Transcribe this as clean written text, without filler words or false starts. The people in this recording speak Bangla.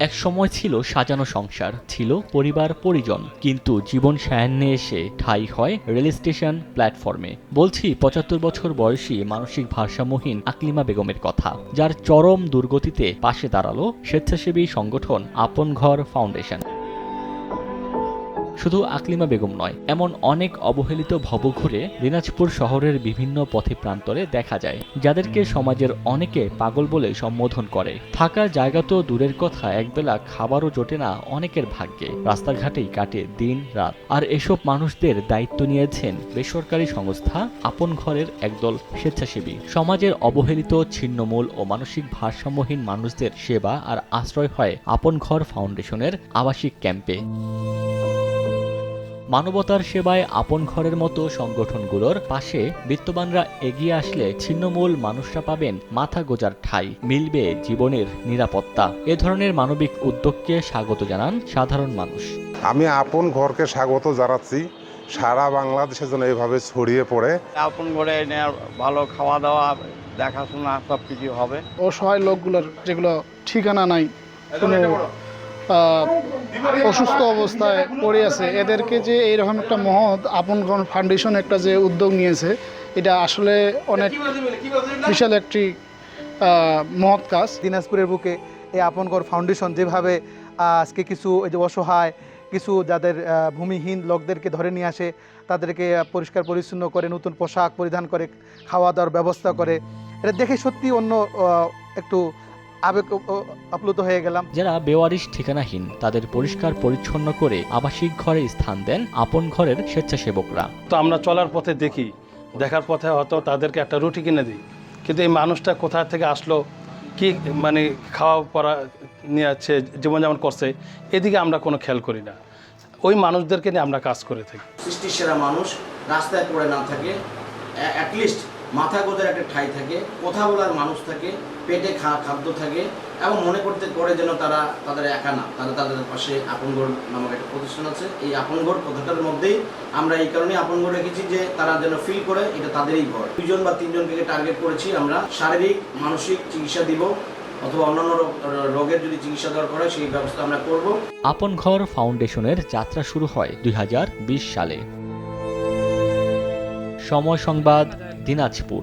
এক সময় ছিল সাজানো সংসার, ছিল পরিবার পরিজন, কিন্তু জীবন সায়ান্নে এসে ঠাঁই হয় রেল স্টেশন প্ল্যাটফর্মে। বলছি ৭৫ বছর বয়সী মানসিক ভারসাম্যহীন আকলিমা বেগমের কথা, যার চরম দুর্গতিতে পাশে দাঁড়ালো স্বেচ্ছাসেবী সংগঠন আপন ঘর ফাউন্ডেশন। শুধু আকলিমা বেগম নয়, এমন অনেক অবহেলিত ভবঘুরে দিনাজপুর শহরের বিভিন্ন পথে প্রান্তরে দেখা যায়, যাদেরকে সমাজের অনেকে পাগল বলে সম্বোধন করে। থাকার জায়গা তো দূরের কথা, একবেলা খাবারও জোটে না অনেকের ভাগ্যে। রাস্তাঘাটেই কাটে দিন রাত। আর এসব মানুষদের দায়িত্ব নিয়েছেন বেসরকারি সংস্থা আপন ঘরের একদল স্বেচ্ছাসেবী। সমাজের অবহেলিত, ছিন্নমূল ও মানসিক ভারসাম্যহীন মানুষদের সেবা আর আশ্রয় হয় আপন ঘর ফাউন্ডেশনের আবাসিক ক্যাম্পে। মানবতার সেবায় আপন ঘরের মতো সংগঠনগুলোর পাশে বিত্তবানরা এগিয়ে আসলে ছিন্নমূল মানুষরা পাবেন মাথা গোজার ঠাঁই, মিলবে জীবনের নিরাপত্তা। এ ধরনের মানবিক উদ্যোগকে স্বাগত জানান সাধারণ মানুষ। আমি আপন ঘরকে স্বাগত জানাচ্ছি। সারা বাংলাদেশের জন্য এইভাবে ছড়িয়ে পড়ে আপন ঘরে ভালো খাওয়া দাওয়া, দেখাশোনা সব কিছু হবে। অসহায় লোকগুলোর যেগুলো ঠিকানা নাই, কোনো অসুস্থ অবস্থায় পড়ে আছে, এদেরকে যে এইরকম একটা মহৎ আপন ঘর ফাউন্ডেশন একটা যে উদ্যোগ নিয়েছে, এটা আসলে অনেক বিশাল একটি মহৎ কাজ। দিনাজপুরের বুকে এই আপন ঘর ফাউন্ডেশন যেভাবে আজকে কিছু এই যে অসহায়, কিছু যাদের ভূমিহীন লোকদেরকে ধরে নিয়ে আসে, তাদেরকে পরিষ্কার পরিচ্ছন্ন করে, নতুন পোশাক পরিধান করে, খাওয়া দাওয়ার ব্যবস্থা করে, এটা দেখে সত্যি অন্য একটু আবেগ আপ্লুত হয়ে গেলাম। যারা বেওয়ারিশ ঠিকানাহীন তাদের পরিষ্কার পরিচ্ছন্ন করে আবাসিক ঘরে স্থান দেন আপন ঘরের স্বেচ্ছাসেবকরা। তো আমরা চলার পথে দেখি, দেখার পথে হয়তো তাদেরকে একটা রুটি কিনে দিই, কিন্তু এই মানুষটা কোথা থেকে আসলো, কি মানে খাওয়া পড়া নিয়ে যাচ্ছে, জীবনযাপন করছে, এদিকে আমরা কোনো খেয়াল করি না। ওই মানুষদেরকে নিয়ে আমরা কাজ করে থাকি। সৃষ্টির সেরা মানুষ রাস্তায় পড়ে না থাকে, অ্যাটলিস্ট মাথা গোজার একটা ঠাঁই থাকে, কথা বলার মানুষ থাকে, পেটে খাদ্য থাকে, এবং মনে করতে করে যেন তারা তাদের একা না, তাদের পাশে আপনঘর নামক একটা প্রতিষ্ঠান আছে। এই আপনঘর কথাটার মধ্যেই আমরা এই কারণে আপনঘর রেখেছি যে তারা যেন ফিল করে এটা তাদেরই ঘর। 2 বা 3 জনকে টার্গেট করেছি আমরা। শারীরিক মানসিক চিকিৎসা দিব, অথবা অন্যান্য রোগের যদি চিকিৎসা দরকার হয় সেই ব্যবস্থা আমরা করব। আপন ঘর ফাউন্ডেশনের যাত্রা শুরু হয় 2020 সালে। সময় সংবাদ, দিনাজপুর।